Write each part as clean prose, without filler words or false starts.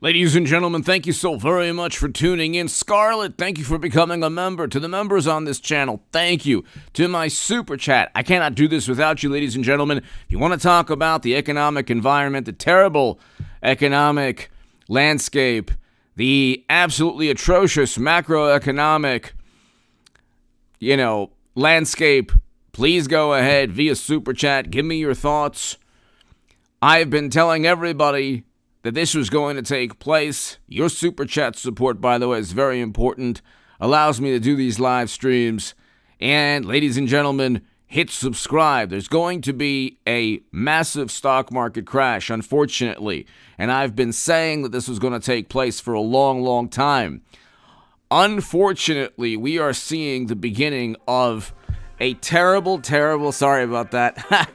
Ladies and gentlemen, thank you so very much for tuning in. Scarlett, thank you for becoming a member. To the members on this channel, thank you. To my super chat, I cannot do this without you, ladies and gentlemen. If you want to talk about the economic environment, the terrible economic landscape, the absolutely atrocious macroeconomic, landscape, please go ahead via super chat. Give me your thoughts. I've been telling everybody that this was going to take place. Your super chat support, by the way, is very important. Allows me to do these live streams. And ladies and gentlemen, hit subscribe. There's going to be a massive stock market crash, unfortunately. And I've been saying that this was going to take place for a long, long time. Unfortunately, we are seeing the beginning of a terrible, sorry about that.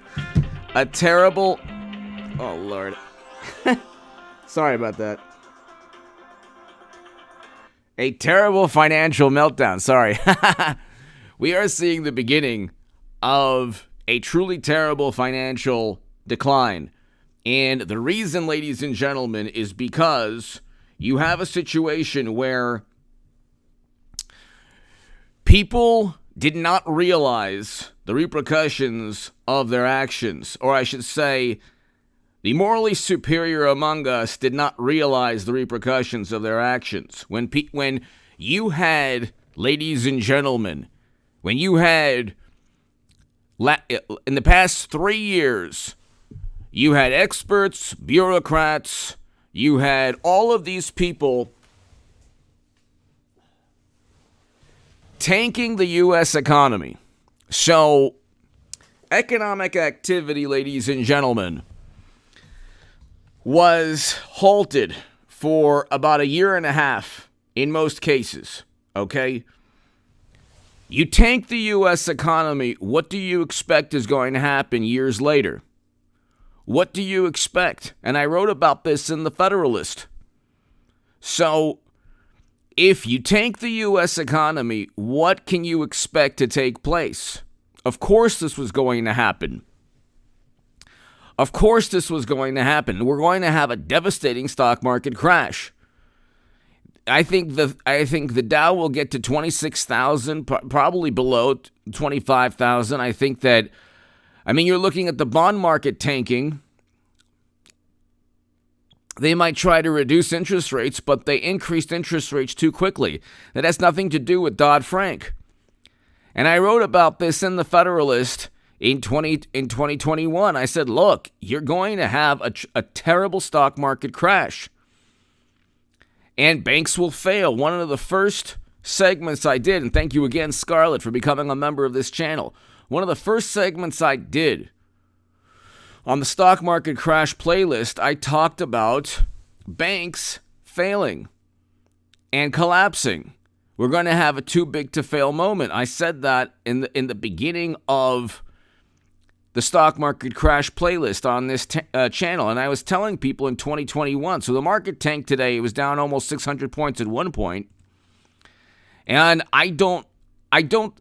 Oh, Lord. Sorry about that. A terrible financial meltdown. Sorry. We are seeing the beginning of a truly terrible financial decline. And the reason, ladies and gentlemen, is because you have a situation where people did not realize the repercussions of their actions. Or I should say, the morally superior among us did not realize the repercussions of their actions. When you had, ladies and gentlemen, when you had, in the past 3 years, you had experts, bureaucrats, you had all of these people tanking the U.S. economy. So, economic activity, ladies and gentlemen, was halted for about a year and a half in most cases, okay? You tank the U.S. economy, what do you expect is going to happen years later? What do you expect? And I wrote about this in the Federalist. So, if you tank the U.S. economy, what can you expect to take place? Of course this was going to happen. Of course this was going to happen. We're going to have a devastating stock market crash. I think the Dow will get to 26,000, probably below 25,000. I think that, you're looking at the bond market tanking. They might try to reduce interest rates, but they increased interest rates too quickly. That has nothing to do with Dodd-Frank. And I wrote about this in the Federalist in 2021. I said, look, you're going to have a terrible stock market crash. And banks will fail. One of the first segments I did, and thank you again, Scarlett, for becoming a member of this channel. One of the first segments I did on the stock market crash playlist, I talked about banks failing and collapsing. We're going to have a too big to fail moment. I said that in the beginning of the stock market crash playlist on this channel, and I was telling people in 2021. So the market tanked today. It was down almost 600 points at one point, and I don't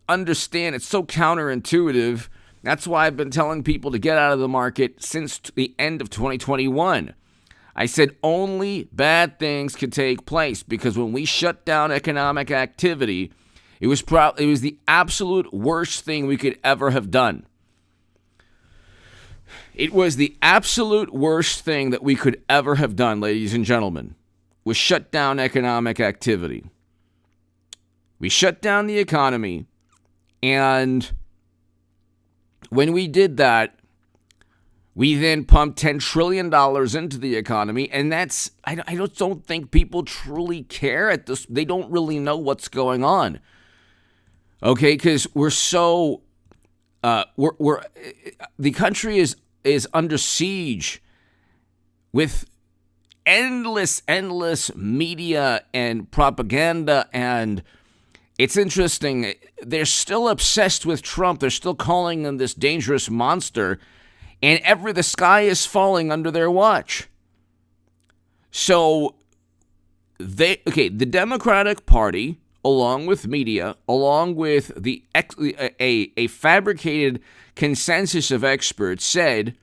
understand. It's so counterintuitive. That's why I've been telling people to get out of the market since the end of 2021. I said only bad things could take place, because when we shut down economic activity, it was the absolute worst thing we could ever have done. It was the absolute worst thing that we could ever have done, ladies and gentlemen, was shut down economic activity. We shut down the economy, and when we did that, we then pumped $10 trillion into the economy, and I don't think people truly care at this. They don't really know what's going on, okay? Because we're so, the country is under siege with endless media and propaganda, and it's interesting. They're still obsessed with Trump. They're still calling him this dangerous monster, and the sky is falling under their watch. So the Democratic Party, along with media, along with a fabricated consensus of experts, said,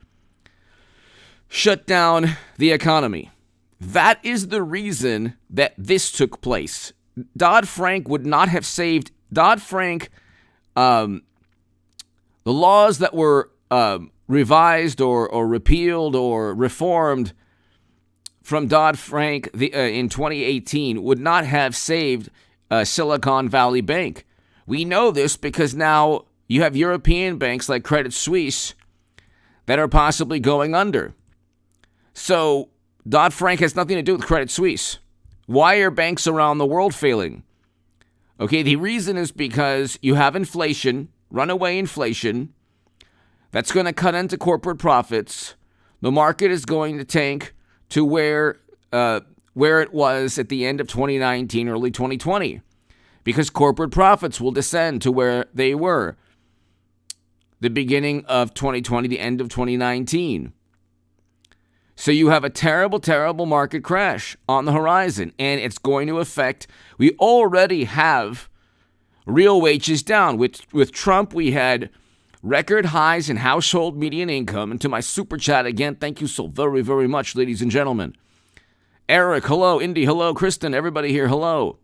shut down the economy. That is the reason that this took place. Dodd-Frank would not have saved Dodd-Frank. The laws that were revised or repealed or reformed from Dodd-Frank in 2018 would not have saved Silicon Valley Bank. We know this because now you have European banks like Credit Suisse that are possibly going under. So Dodd-Frank has nothing to do with Credit Suisse. Why are banks around the world failing? Okay, the reason is because you have inflation, runaway inflation, that's going to cut into corporate profits. The market is going to tank to where it was at the end of 2019, early 2020, because corporate profits will descend to where they were the beginning of 2020, the end of 2019. So you have a terrible, terrible market crash on the horizon, and it's going to affect, we already have real wages down. With Trump, we had record highs in household median income. And to my super chat again, thank you so very, very much, ladies and gentlemen. Eric, hello. Indy, hello. Kristen, everybody here, hello.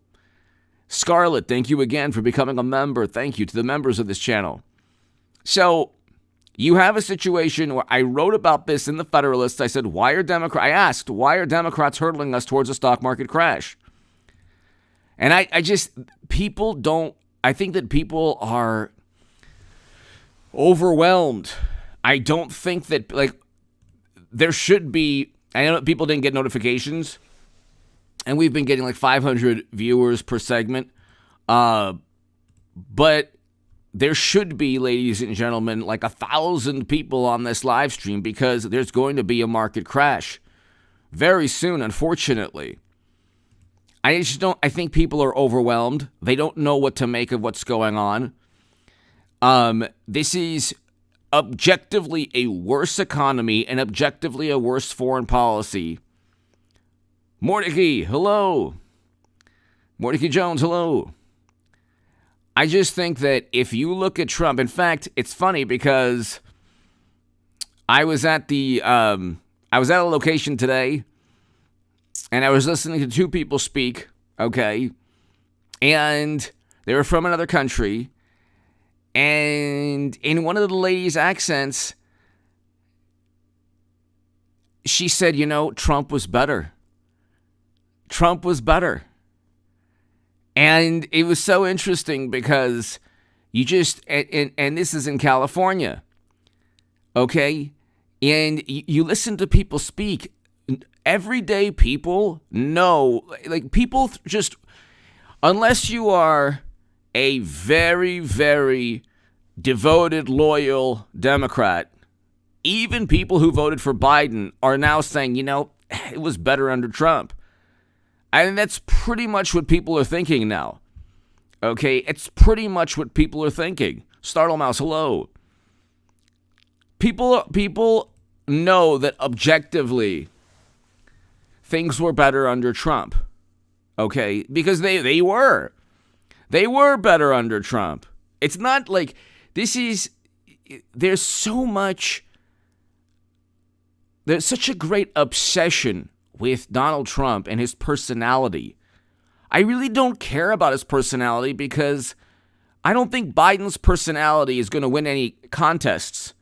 Scarlett, thank you again for becoming a member. Thank you to the members of this channel. So you have a situation where I wrote about this in the Federalist. I said, I asked, why are Democrats hurtling us towards a stock market crash? And I think that people are overwhelmed. I don't think that, there should be, I know people didn't get notifications, and we've been getting 500 viewers per segment, but there should be, ladies and gentlemen, 1,000 people on this live stream, because there's going to be a market crash very soon, unfortunately. I think people are overwhelmed. They don't know what to make of what's going on. This is objectively a worse economy and objectively a worse foreign policy. Mordecai, hello. Mordecai Jones, hello. I just think that if you look at Trump, in fact, it's funny because I was at a location today, and I was listening to two people speak, okay, and they were from another country, and in one of the ladies' accents, she said, Trump was better. Trump was better. And it was so interesting because you just, and this is in California, okay? And you listen to people speak. Everyday people know, people just, unless you are a very, very devoted, loyal Democrat, even people who voted for Biden are now saying, it was better under Trump. And that's pretty much what people are thinking now. Okay? It's pretty much what people are thinking. Startle Mouse, hello. People know that objectively things were better under Trump. Okay? Because they were. They were better under Trump. It's not like there's such a great obsession with Donald Trump and his personality. I really don't care about his personality because I don't think Biden's personality is going to win any contests.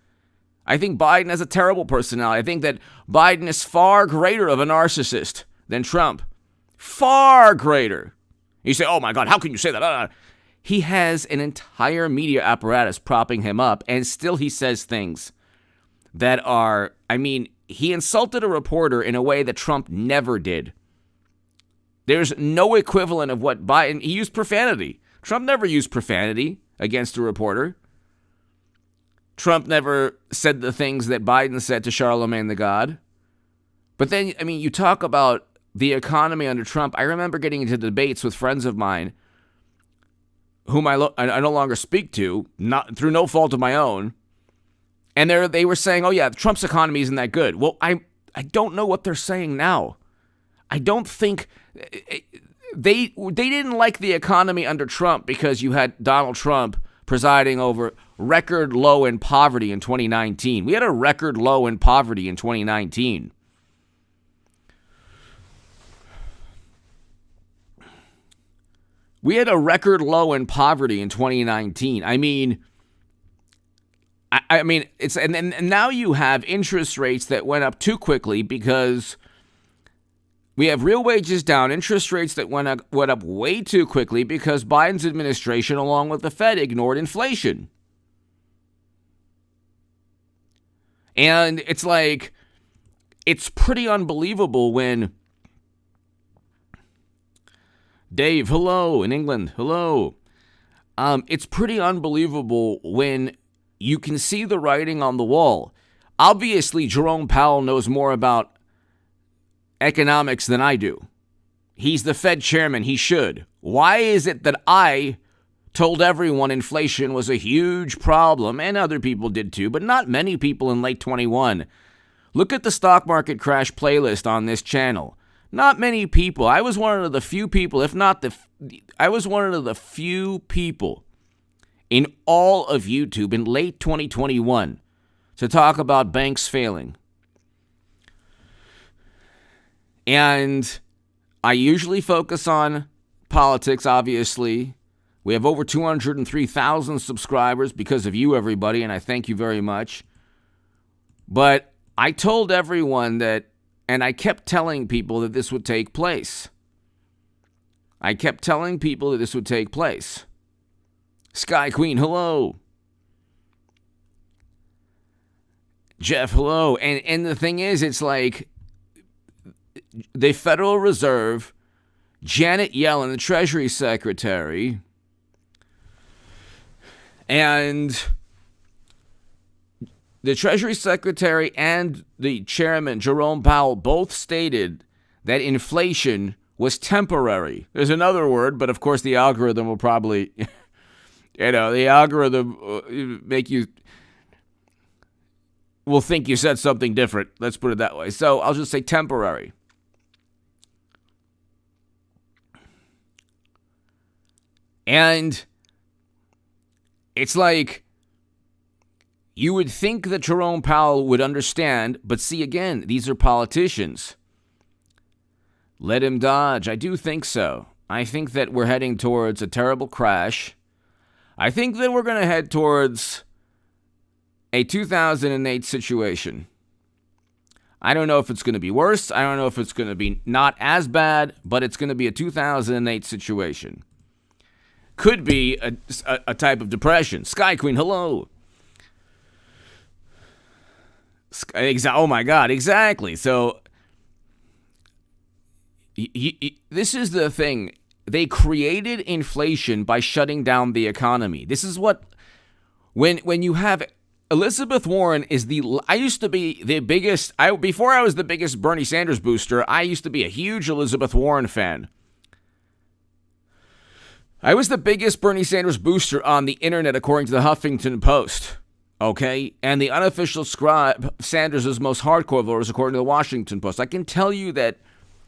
I think Biden has a terrible personality. I think that Biden is far greater of a narcissist than Trump. Far greater. You say, oh my God, how can you say that? He has an entire media apparatus propping him up, and still he says things that are, he insulted a reporter in a way that Trump never did. There's no equivalent of what Biden, he used profanity. Trump never used profanity against a reporter. Trump never said the things that Biden said to Charlemagne the God. But then, you talk about the economy under Trump. I remember getting into debates with friends of mine whom I no longer speak to, not through no fault of my own. And they were saying, oh yeah, Trump's economy isn't that good. Well, I don't know what they're saying now. I don't think they didn't like the economy under Trump because you had Donald Trump presiding over record low in poverty in 2019. We had a record low in poverty in 2019. We had a record low in poverty in 2019. I mean, it's and now you have interest rates that went up too quickly because we have real wages down, interest rates that went up way too quickly because Biden's administration, along with the Fed, ignored inflation. And it's like, it's pretty unbelievable when Dave, hello, in England, hello. It's pretty unbelievable when you can see the writing on the wall. Obviously, Jerome Powell knows more about economics than I do. He's the Fed chairman. He should. Why is it that I told everyone inflation was a huge problem, and other people did too, but not many people in late 21? Look at the stock market crash playlist on this channel. Not many people. I was one of the few people, if not I was one of the few people in all of YouTube in late 2021 to talk about banks failing. And I usually focus on politics, obviously. We have over 203,000 subscribers because of you, everybody, and I thank you very much. But I told everyone that, and I kept telling people that this would take place. Sky Queen, hello. Jeff, hello. And the thing is, it's like the Federal Reserve, Janet Yellen, the Treasury Secretary, and the Treasury Secretary and the Chairman, Jerome Powell, both stated that inflation was temporary. There's another word, but of course the algorithm will probably, the algorithm will think you said something different. Let's put it that way. So I'll just say temporary. And it's like, you would think that Jerome Powell would understand, but see, again, these are politicians. Let him dodge. I do think so. I think that we're heading towards a terrible crash. I think that we're going to head towards a 2008 situation. I don't know if it's going to be worse. I don't know if it's going to be not as bad, but it's going to be a 2008 situation. Could be a type of depression. Sky Queen, hello. Oh my God, exactly. So this is the thing. They created inflation by shutting down the economy. This is what, when you have Elizabeth Warren I used to be the biggest, before I was the biggest Bernie Sanders booster, I used to be a huge Elizabeth Warren fan. I was the biggest Bernie Sanders booster on the internet, according to the Huffington Post. Okay? And the unofficial scribe, Sanders' most hardcore voters, according to the Washington Post. I can tell you that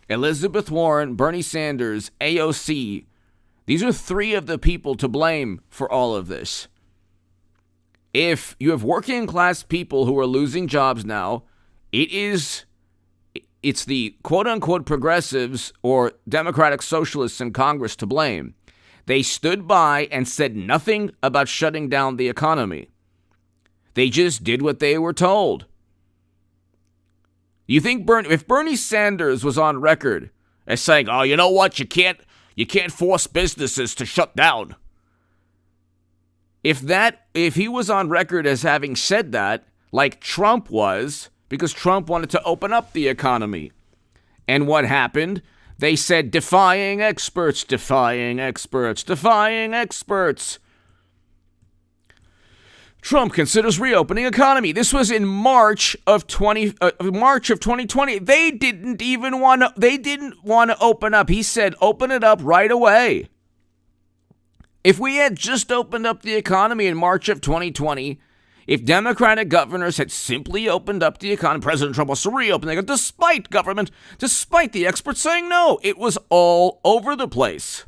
Elizabeth Warren, Bernie Sanders, AOC, these are three of the people to blame for all of this. If you have working class people who are losing jobs now, it's the quote-unquote progressives or Democratic Socialists in Congress to blame. They stood by and said nothing about shutting down the economy. They just did what they were told. You think if Bernie Sanders was on record as saying, "Oh, you know what? You can't force businesses to shut down." If he was on record as having said that, like Trump was, because Trump wanted to open up the economy, and what happened? They said, defying experts, defying experts, defying experts. Trump considers reopening economy. This was in March of 2020. They didn't want to open up. He said, open it up right away. If we had just opened up the economy in March of 2020, if Democratic governors had simply opened up the economy, President Trump wants to reopen it, despite the experts saying no. It was all over the place.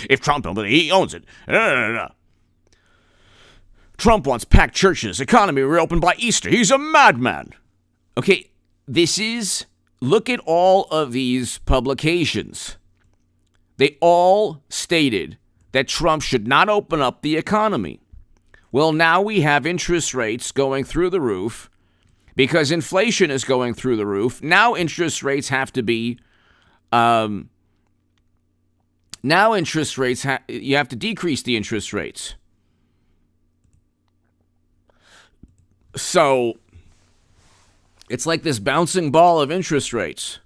If Trump opened it, he owns it. Trump wants packed churches, economy reopened by Easter. He's a madman. Okay, look at all of these publications. They all stated that Trump should not open up the economy. Well, now we have interest rates going through the roof because inflation is going through the roof. Now interest rates have to be, you have to decrease the interest rates. So it's like this bouncing ball of interest rates.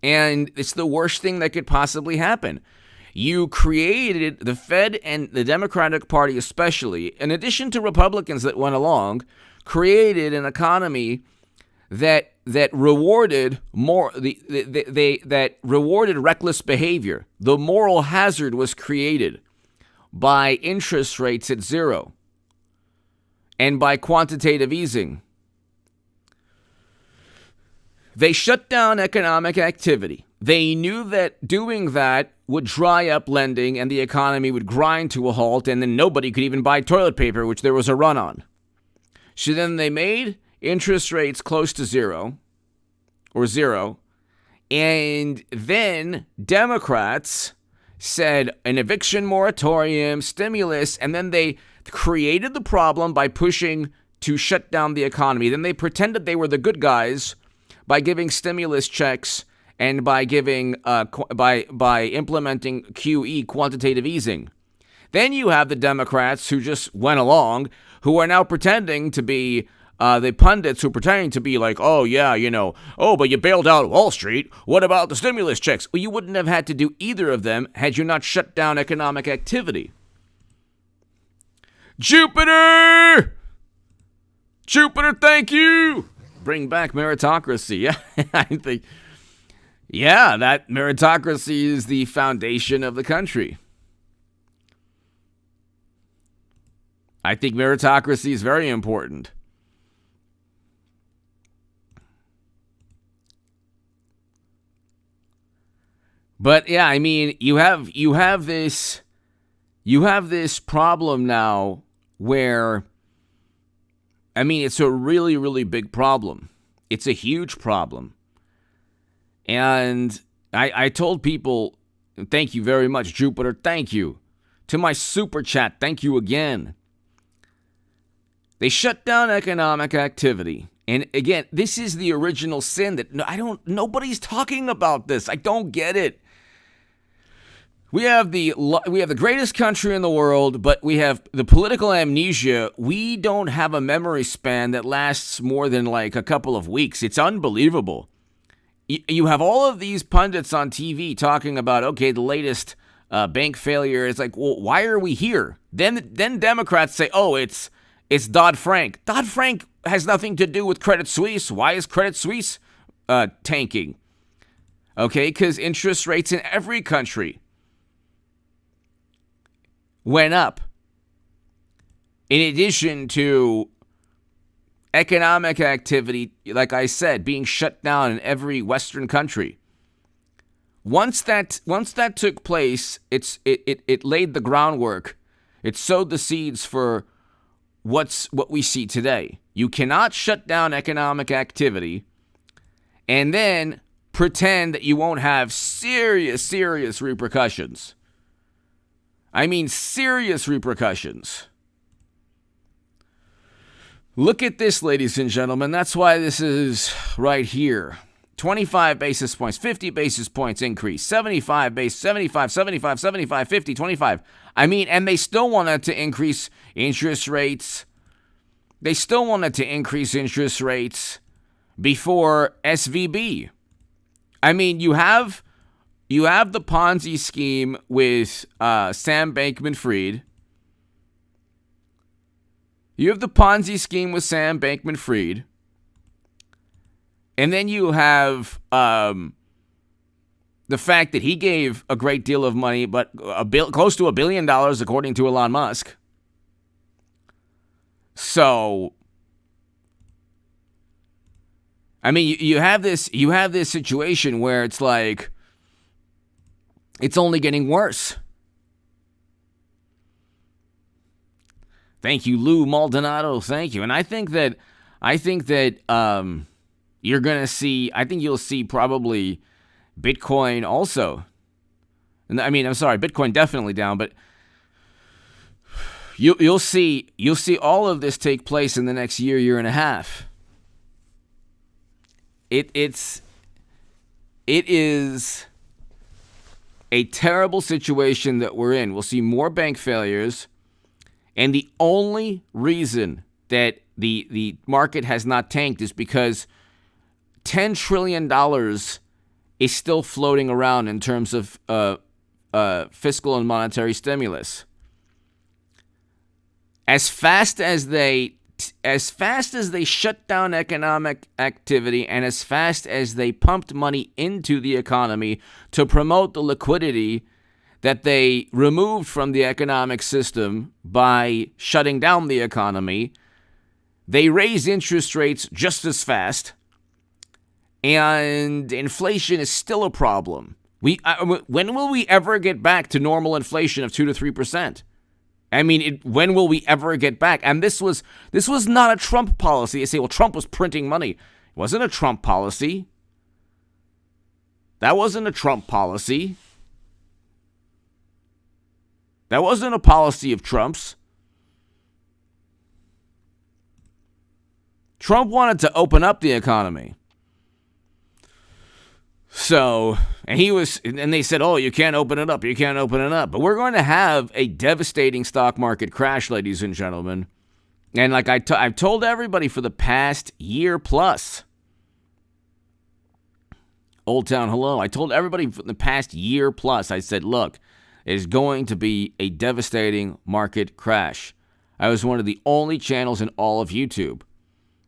And it's the worst thing that could possibly happen. You created, the Fed and the Democratic Party especially, in addition to Republicans that went along, created an economy that rewarded that rewarded reckless behavior. The moral hazard was created by interest rates at zero and by quantitative easing. They shut down economic activity. They knew that doing that would dry up lending and the economy would grind to a halt, and then nobody could even buy toilet paper, which there was a run on. So then they made interest rates close to zero, and then Democrats said an eviction moratorium, stimulus, and then they created the problem by pushing to shut down the economy. Then they pretended they were the good guys by giving stimulus checks and by giving by implementing QE, quantitative easing. Then you have the Democrats who just went along, who are now pretending to be the pundits who are pretending to be like, oh yeah, but you bailed out Wall Street. What about the stimulus checks? Well, you wouldn't have had to do either of them had you not shut down economic activity. Jupiter, thank you. Bring back meritocracy. Yeah, I think. Yeah, that meritocracy is the foundation of the country. I think meritocracy is very important. But yeah, I mean, you have this problem now where, I mean, it's a really, really big problem. It's a huge problem. And I told people, thank you very much, Jupiter, thank you. To my super chat, thank you again. They shut down economic activity. And again, this is the original sin that nobody's talking about this. I don't get it. We have the greatest country in the world, but we have the political amnesia. We don't have a memory span that lasts more than like a couple of weeks. It's unbelievable. You have all of these pundits on TV talking about, okay, the latest bank failure. It's like, well, why are we here? Then Democrats say, oh, it's Dodd-Frank. Dodd-Frank has nothing to do with Credit Suisse. Why is Credit Suisse tanking? Okay, because interest rates in every country went up. In addition to economic activity, like I said, being shut down in every Western country. Once that took place, it laid the groundwork. It sowed the seeds for what we see today. You cannot shut down economic activity and then pretend that you won't have serious repercussions. I mean, serious repercussions. Look at this, ladies and gentlemen. That's why this is right here. 25 basis points, 50 basis points increase, 75, 50, 25. I mean, and they still wanted to increase interest rates. They still wanted to increase interest rates before SVB. I mean, you have the Ponzi scheme with Sam Bankman-Fried. You have the Ponzi scheme with Sam Bankman-Fried. And then you have the fact that he gave a great deal of money, but close to $1 billion, according to Elon Musk. So, I mean, you have this situation where it's like, it's only getting worse. Thank you, Lou Maldonado. Thank you. And I think that you're going to see, I think you'll see probably Bitcoin also And I mean, I'm sorry, Bitcoin definitely down, but you'll see all of this take place in the next year and a half. It is a terrible situation that we're in. We'll see more bank failures, and the only reason that the market has not tanked is because $10 trillion is still floating around in terms of fiscal and monetary stimulus. As fast as they shut down economic activity and as fast as they pumped money into the economy to promote the liquidity that they removed from the economic system by shutting down the economy, they raised interest rates just as fast, and inflation is still a problem. When will we ever get back to normal inflation of 2 to 3%? I mean, when will we ever get back? And this was not a Trump policy. They say, well, Trump was printing money. It wasn't a Trump policy. That wasn't a Trump policy. That wasn't a policy of Trump's. Trump wanted to open up the economy. So, and they said, oh, you can't open it up. You can't open it up. But we're going to have a devastating stock market crash, ladies and gentlemen. And like I've told everybody for the past year plus, Old Town Hello, I told everybody for the past year plus, I said, look, it is going to be a devastating market crash. I was one of the only channels in all of YouTube.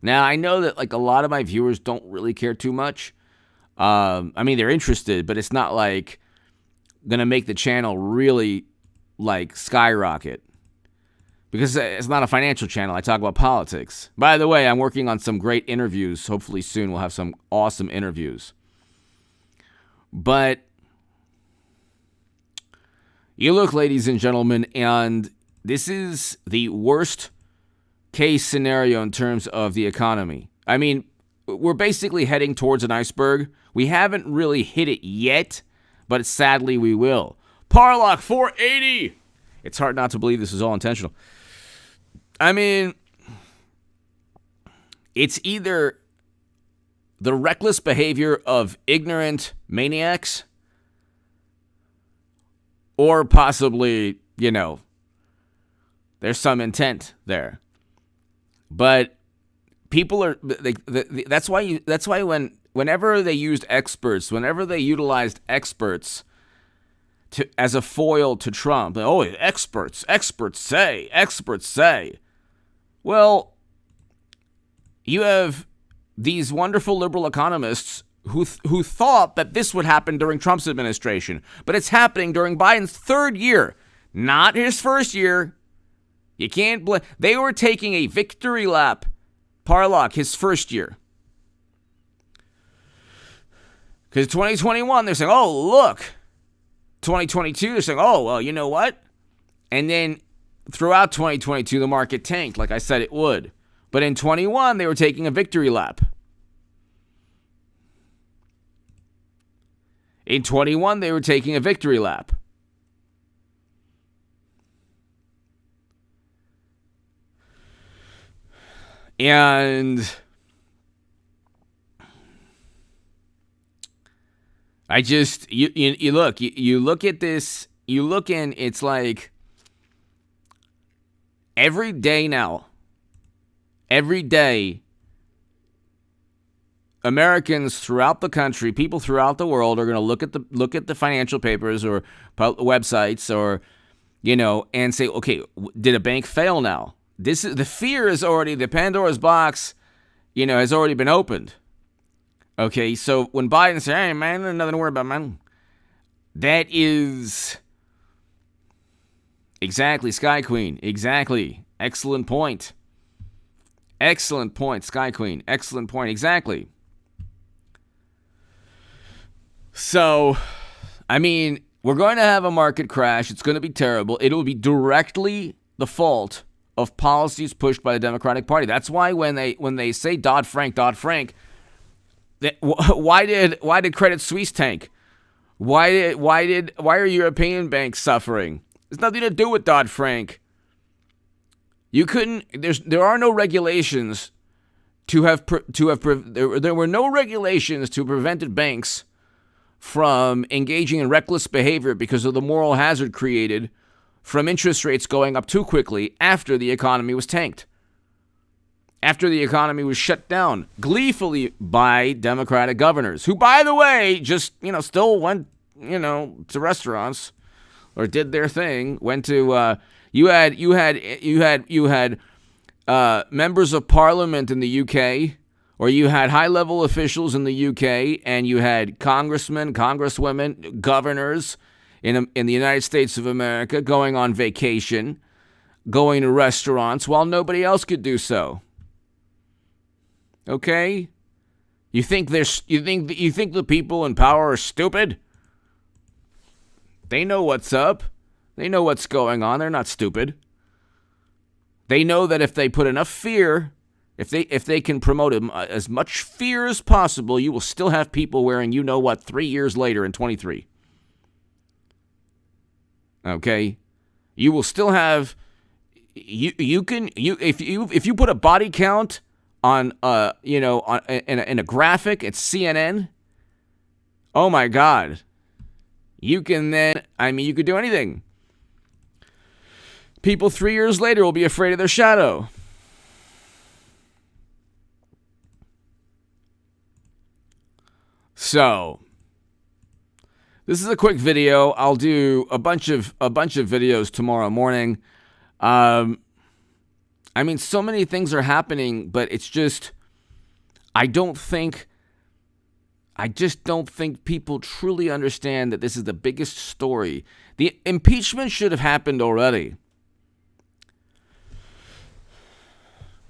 Now, I know that like a lot of my viewers don't really care too much. I mean, they're interested, but it's not like going to make the channel really like skyrocket, because it's not a financial channel. I talk about politics. By the way, I'm working on some great interviews. Hopefully soon we'll have some awesome interviews. But you look, ladies and gentlemen, and this is the worst case scenario in terms of the economy. I mean, we're basically heading towards an iceberg. We haven't really hit it yet, but sadly we will. Parlock 480. It's hard not to believe this is all intentional. I mean, it's either the reckless behavior of ignorant maniacs or possibly, there's some intent there. But people are, that's why whenever they utilized experts as a foil to Trump, experts say. Well, you have these wonderful liberal economists who thought that this would happen during Trump's administration, but it's happening during Biden's third year, not his first year. You can't blame. They were taking a victory lap, Parlock, his first year. Because 2021, they're saying, oh, look. 2022, they're saying, oh, well, you know what? And then throughout 2022, the market tanked, like I said it would. But in 21, they were taking a victory lap. In 21, they were taking a victory lap. And I just, you look at this, it's like every day, Americans throughout the country, people throughout the world are going to look at the financial papers or websites or, and say, okay, did a bank fail now? This is the fear is already, the Pandora's box, has already been opened. Okay, so when Biden said, hey, man, there's nothing to worry about, man. That is exactly, Sky Queen, exactly. Excellent point. Excellent point, Sky Queen. Excellent point, exactly. So, I mean, we're going to have a market crash. It's going to be terrible. It'll be directly the fault of policies pushed by the Democratic Party. That's why when they say Dodd-Frank, why did Credit Suisse tank? Why are European banks suffering? It's nothing to do with Dodd-Frank. There are no regulations there were no regulations to prevented banks from engaging in reckless behavior because of the moral hazard created from interest rates going up too quickly after the economy was tanked. After the economy was shut down gleefully by Democratic governors, who, by the way, just, still went, to restaurants or did their thing, went to, you had members of parliament in the UK, or you had high-level officials in the UK, and you had congressmen, congresswomen, governors in the United States of America going on vacation, going to restaurants while nobody else could do so. Okay? You think the people in power are stupid? They know what's up. They know what's going on. They're not stupid. They know that if they put enough fear, if they can promote as much fear as possible, you will still have people wearing 3 years later in 23. Okay? You will still have if you put a body count on in a graphic at CNN, oh my God. You could do anything. People 3 years later will be afraid of their shadow. So, this is a quick video. I'll do a bunch of videos tomorrow morning. So many things are happening, but it's just, I just don't think people truly understand that this is the biggest story. The impeachment should have happened already.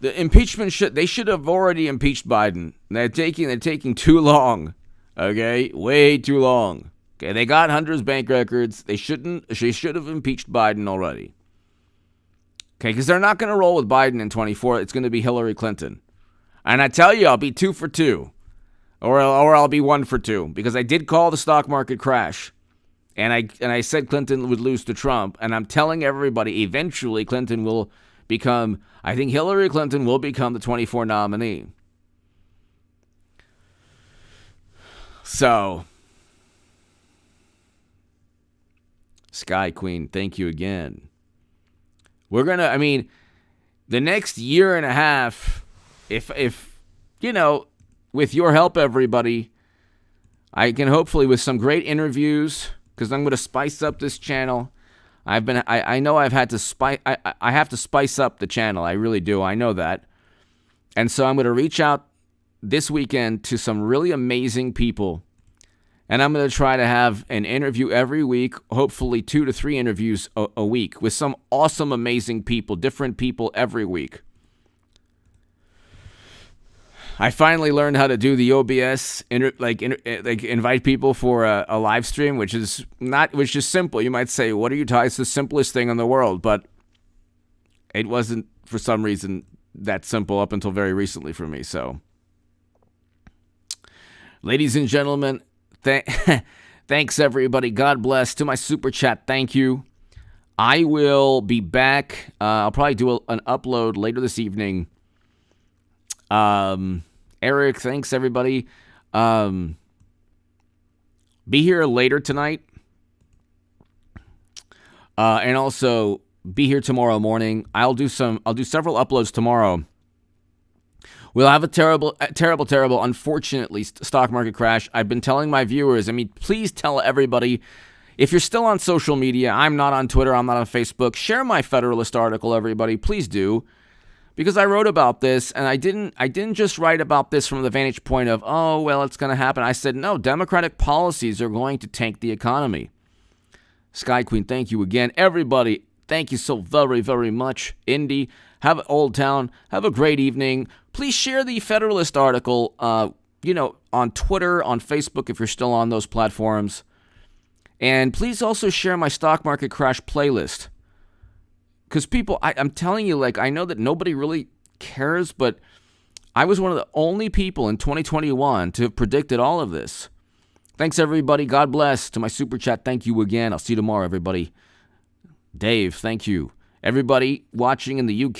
The impeachment they should have already impeached Biden. They're taking too long. Okay? Way too long. Okay, they got Hunter's bank records. They should have impeached Biden already. Okay, because they're not going to roll with Biden in 24. It's going to be Hillary Clinton. And I tell you, I'll be 2 for 2. Or I'll be 1 for 2. Because I did call the stock market crash. And I said Clinton would lose to Trump. And I'm telling everybody, eventually Clinton will become, I think Hillary Clinton will become the 24 nominee. So, Sky Queen, thank you again. We're going to, the next year and a half, if with your help, everybody, I can hopefully, with some great interviews, because I'm going to spice up this channel. I know I've had to I have to spice up the channel. I really do. I know that. And so I'm going to reach out this weekend to some really amazing people. And I'm going to try to have an interview every week, hopefully 2 to 3 interviews a week with some awesome, amazing people, different people every week. I finally learned how to do the OBS, invite people for a live stream, which is simple. You might say, "What are you talking?" It's the simplest thing in the world, but it wasn't for some reason that simple up until very recently for me. So, ladies and gentlemen, thanks everybody. God bless. To my super chat, thank you. I will be back. I'll probably do an upload later this evening. Eric, thanks everybody. Be here later tonight. And also be here tomorrow morning. I'll do several uploads tomorrow. We'll have a terrible, unfortunately, stock market crash. I've been telling my viewers, please tell everybody, if you're still on social media, I'm not on Twitter, I'm not on Facebook, share my Federalist article, everybody. Please do. Because I wrote about this, and I didn't just write about this from the vantage point of, oh, well, it's going to happen. I said, no, Democratic policies are going to tank the economy. Sky Queen, thank you again. Everybody, thank you so very, very much. Indy, Old Town, have a great evening. Please share the Federalist article, on Twitter, on Facebook, if you're still on those platforms. And please also share my stock market crash playlist. Because people, I'm telling you, I know that nobody really cares, but I was one of the only people in 2021 to have predicted all of this. Thanks, everybody. God bless. To my super chat, thank you again. I'll see you tomorrow, everybody. Dave, thank you. Everybody watching in the UK.